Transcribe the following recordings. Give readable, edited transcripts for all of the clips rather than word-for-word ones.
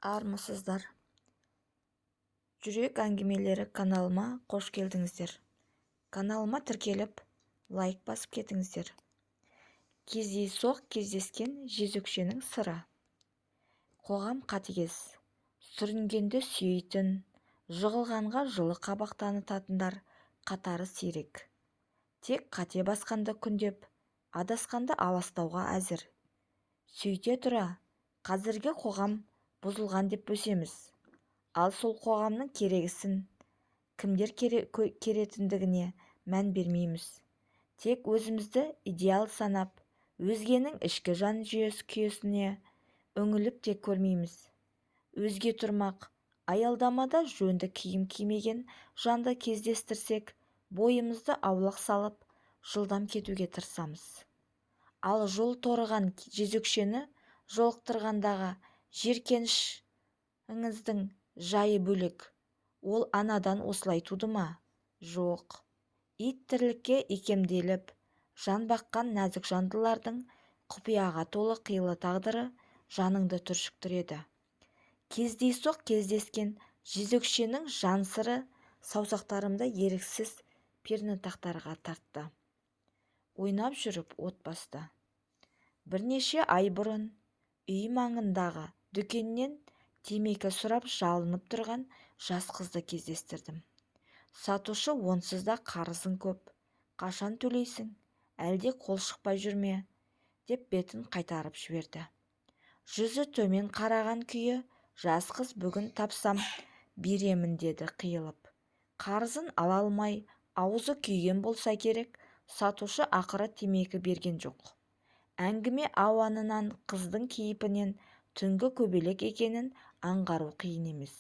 Армысыздар. Жүрек әңгімелері каналыма қош келдіңіздер. Каналыма тіркеліп, лайк басып кетіңіздер. Кездейсоқ кездескен жезөкшенің сыры. Қоғам қатыгез. Сүрінгенді сүйейтін, жығылғанға жылы қабақ танытатындар қатары сирек. Тек қате басқанды күндеп, адасқанды аластауға әзір. Сөйте тұра, қазіргі қоғам бұзылған деп бөсеміз. Ал сол қоғамның керегісін кімдер керетіндігіне мән бермейміз. Тек өзімізді идеал санап, өзгенің ішкі жан күйесіне үңіліп те көрмейміз. Өзге тұрмақ, аялдамада жөнді киім кимеген жанды кездестірсек, бойымызды аулақ салып, жылдам кетуге тырысамыз. Ал жол торыған жезөкшені жолықтырғандағы жеркенішіңіздің жайы бөлек. Ол анадан осылай туды ма? Жоқ. Ит тірлікке икемделіп, жан баққан нәзік жандылардың құпияға толы қилы тағдыры жаныңды түршіктіреді. Кездейсоқ кездескен жезөкшенің жан сыры саусақтарымды еріксіз пернетақтарға тартты. Ойнап жүріп от басты. Бірнеше ай бұрын үй маңындағы дүкеннен темекі сұрап жалынып тұрған жас қызды кездестірдім. Сатушы онсыз да қарызың көп. Қашан төлейсің? Әлде қол шықпай жүрме? Деп бетін қайтарып жіберді. Жүзі төмен қараған күйі, жас қыз бүгін тапсам беремін деді қиылып. Қарызын ала алмай, аузы күйген болса керек, сатушы ақыры темекі берген жоқ. Әңгіме ауанынан, қыздың кейпінен түнгі көбелек екенін аңғару қиын емес.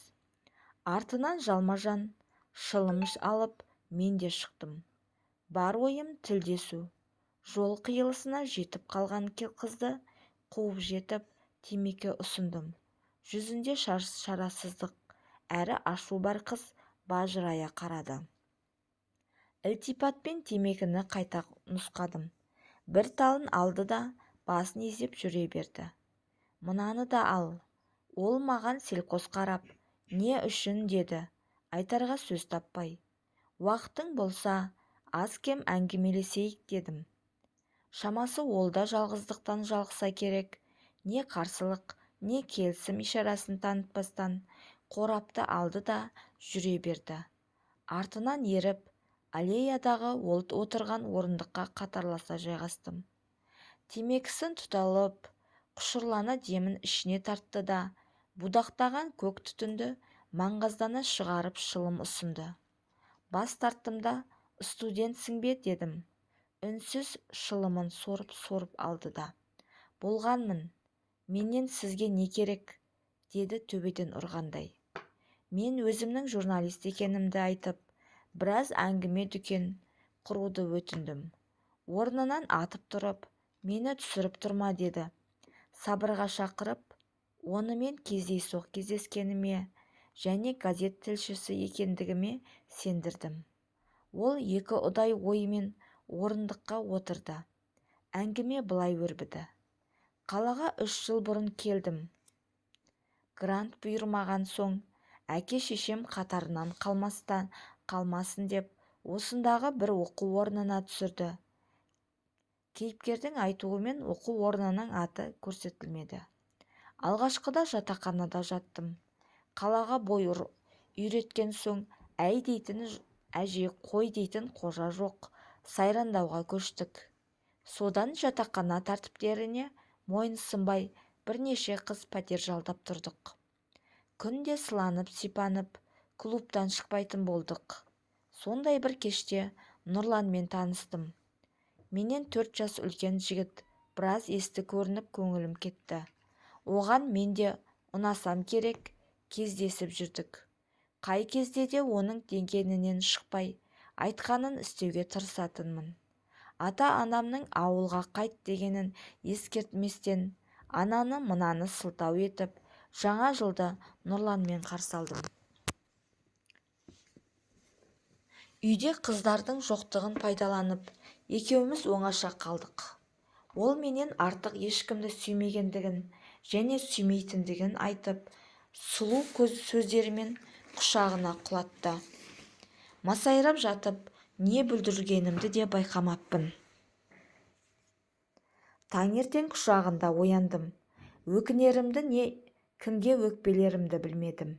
Артынан жалма-жан шылымыш алып мен де шықтым. Бар ойым тілдесу. Жол қиылысына жетіп қалған қызды қуып жетіп темекі ұсындым. Жүзінде шарасыздық әрі ашу бар, қыз бажырая қарады. Ілтипатпен темекіні қайта нұсқадым. Бір талын алды да басын изеп жүре берді. Мынаны да ал. Ол маған селқос қарап, не үшін деді, айтарға сөз таппай. Уақытың болса, аз-кем әңгімелесейік дедім. Шамасы ол да жалғыздықтан жалықса керек, не қарсылық, не келісім ишарасын танытпастан қорапты алды да жүре берді. Артынан еріп, аллеядағы ол отырған орындыққа қатарласа жайғастым. Темекісін тұталып, құшырлана демін ішіне тартты да, будақтаған көк түтінді маңғаздана шығарып шылым ұсынды. Бас тарттым да, студентсің бе дедім. Үнсіз шылымын сорып алды да. Болғанмын, менен сізге не керек, деді төбеден ұрғандай. Мен өзімнің журналист екенімді айтып, біраз әңгіме дүкен құруды өтіндім. Орнынан атып тұрып, мені түсіріп тұрма деді. Сабырға шақырып, онымен кездейсоқ кездескеніме және газет тілшісі екендігіме сендірдім. Ол екі ұдай оймен орындыққа отырды. Әңгіме былай өрбіді. Қалаға 3 жыл бұрын келдім. Грант бұйырмаған соң, әке-шешем қатарынан қалмасын деп, осындағы бір оқу орнына түсірді. Кейіпкердің айтуымен оқу орнының аты көрсетілмеді. Алғашқыда жатақханада жаттым. Қалаға бой үйреткен соң, әй дейтін әже, қой дейтін қожа жоқ, сайрандауға көштік. Содан жатақхана тәртіптеріне мойынсынбай бірнеше қыз пәтер жалдап тұрдық. Күнде сыланып-сипанып, клубтан шықпайтын болдық. Сондай бір кеште Нұрланмен таныстым. Менен 4 жас үлкен жігіт, біраз есті көрініп көңілім кетті. Оған мен де ұнасам керек, кездесіп жүрдік. Қай кезде де оның дегенінен шықпай, айтқанын істеуге тырысатынмын. Ата-анамның ауылға қайт дегенін ескертместен, ананы мынаны сылтау етіп, жаңа жылды Нұрланмен қарсы алдым. Үйде қыздардың жоқтығын пайдаланып, екеуміз оңаша қалдық. Ол менен артық ешкімді сүймегендігін және сүймейтіндігін айтып, сұлу сөздерімен құшағына құлатты. Масайрап жатып не бүлдіргенімді де байқамаппын. Таңертең құшағында ояндым. Өкінерімді не кімге өкпелерімді білмедім.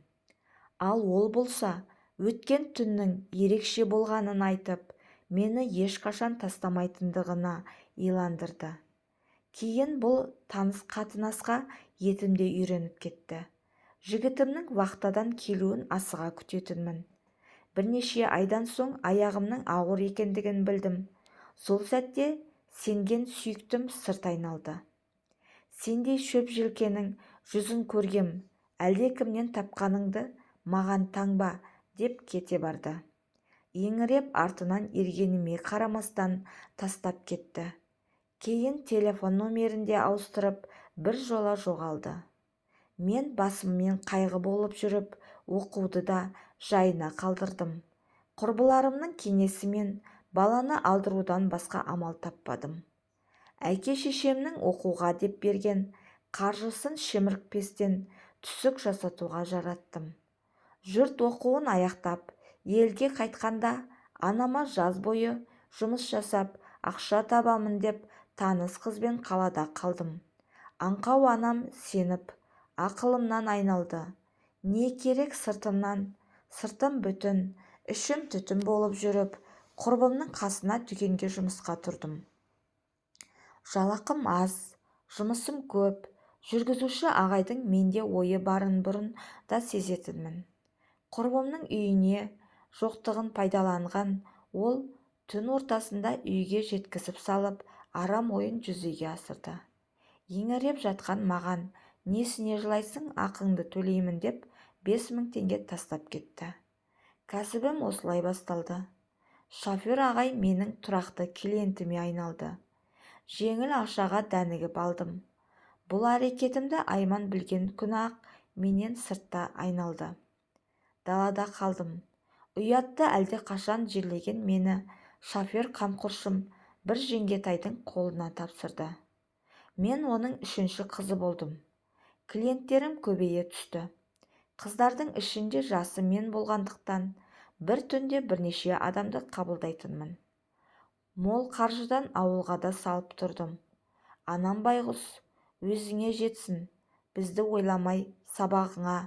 Ал ол болса өткен түннің ерекше болғанын айтып, мені ешқашан тастамайтындығына иландырды. Кейін бұл таныс қатынасқа етімде үйреніп кетті. Жігітімнің вахтадан келуін асыға күтетінмін. Бірнеше айдан соң аяғымның ауыр екендігін білдім. Сол сәтте сенген сүйіктім сырт айналды. Сендей шөп желкенің жүзін көргем, әлдекімнен тапқаныңды маған таңба деп кете барды. Еңіреп артынан ергеніме қарамастан тастап кетті. Кейін телефон номерінде ауыстырып бір жола жоғалды. Мен басыммен қайғы болып жүріп, оқуды да жайына қалдырдым. Құрбыларымның кеңесімен баланы алдырудан басқа амал таппадым. Әке-шешемнің оқуға деп берген қаржысын шемірікпестен түсік жасатуға жараттым. Жұрт оқуын аяқтап, елге қайтқанда анама жаз бойы жұмыс жасап, ақша табамын деп таныс қызбен қалада қалдым. Аңқау анам сеніп, ақылымнан айналды. Не керек сыртымнан, сыртым бүтін, ішім түтін болып жүріп, құрбымның қасына дүкенге жұмысқа тұрдым. Жалақым аз, жұмысым көп, жүргізуші ағайдың менде ойы барын бұрын да сезетінмін. Құрбымның үйіне жоқтығын пайдаланған ол түн ортасында үйге жеткізіп салып, арам ойын жүзеге асырды. Еңіреп жатқан маған, несіне жылайсың, ақыңды төлеймін деп 5000 теңге тастап кетті. Кәсібім осылай басталды. Шофер ағай менің тұрақты клиентіме айналды. Жеңіл ақшаға дәнігіп алдым. Бұл әрекетімді Айман білген күні-ақ менен сыртта айналды. Далада қалдым. Ұятты әлде қашан жерлеген мені шофер қамқоршым бір жеңгетайдың қолына тапсырды. Мен оның 3-ші қызы болдым. Клиенттерім көбейе түсті. Қыздардың ішінде жасы мен болғандықтан бір түнде бірнеше адамды қабылдайтынмын. Мол қаржыдан ауылға да салып тұрдым. Анам байғұс, өзіңе жетсін, бізді ойламай сабағыңа,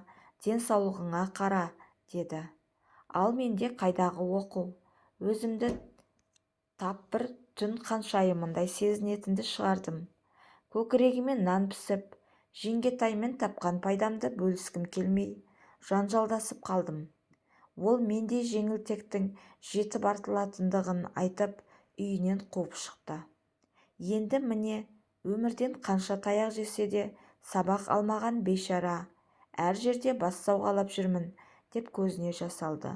денсаулығыңа қара, деді. Ал менде қайдағы оқу, өзімді тап бір түн қаншайымындай сезінетінді шығардым. Көкірегіме нан пісіп, жеңгетаймен тапқан пайдамды бөліскім келмей, жанжалдасып қалдым. Ол мендей жеңілтектің жетіп артылатындығын айтып, үйінен қуып шықты. Енді міне, өмірден қанша таяқ жесе де сабақ алмаған бейшара, әр жерде бас сауғалап жүрмін деп көзіне жас алды.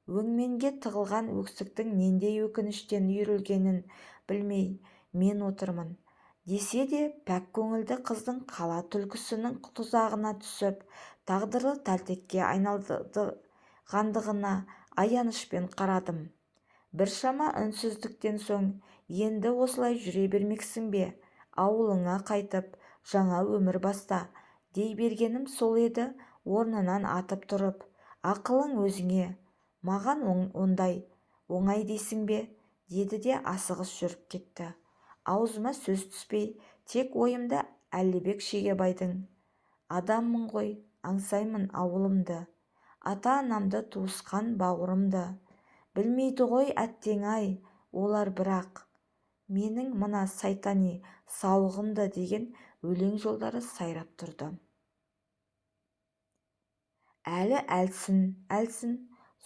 Өңменге тығылған өксіктің нендей өкініштен үйірілгенін білмей мен отырмын. Десе де пәк көңілді қыздың қала түлкісінің тұзағына түсіп, тағдырлы тәлтекке айналдырғандығына аянышпен қарадым. Біршама үнсіздіктен соң, енді осылай жүре бермексің бе, ауылыңа қайтып, жаңа өмір баста, дей бергенім сол еді. Орнынан атып тұрып, ақылың өзіңе, маған ондай оңай дейсің бе, деді де асығыс жүріп кетті. Аузыма сөз түспей, тек ойымда Әлібек Шегебайдың адаммын ғой, аңсаймын ауылымды, ата-анамды, туысқан бауырымды, білмейді ғой әттең-ай олар, бірақ менің мына сайтани сауығымды деген өлең жолдары сайрап тұрды. Әлі әлсін,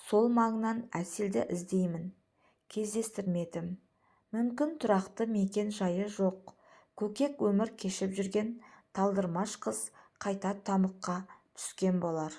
сол маңнан әселді іздеймін, кездестірмедім. Мүмкін тұрақты мекен жайы жоқ, көкек өмір кешіп жүрген талдырмаш қыз қайта тамұққа түскен болар.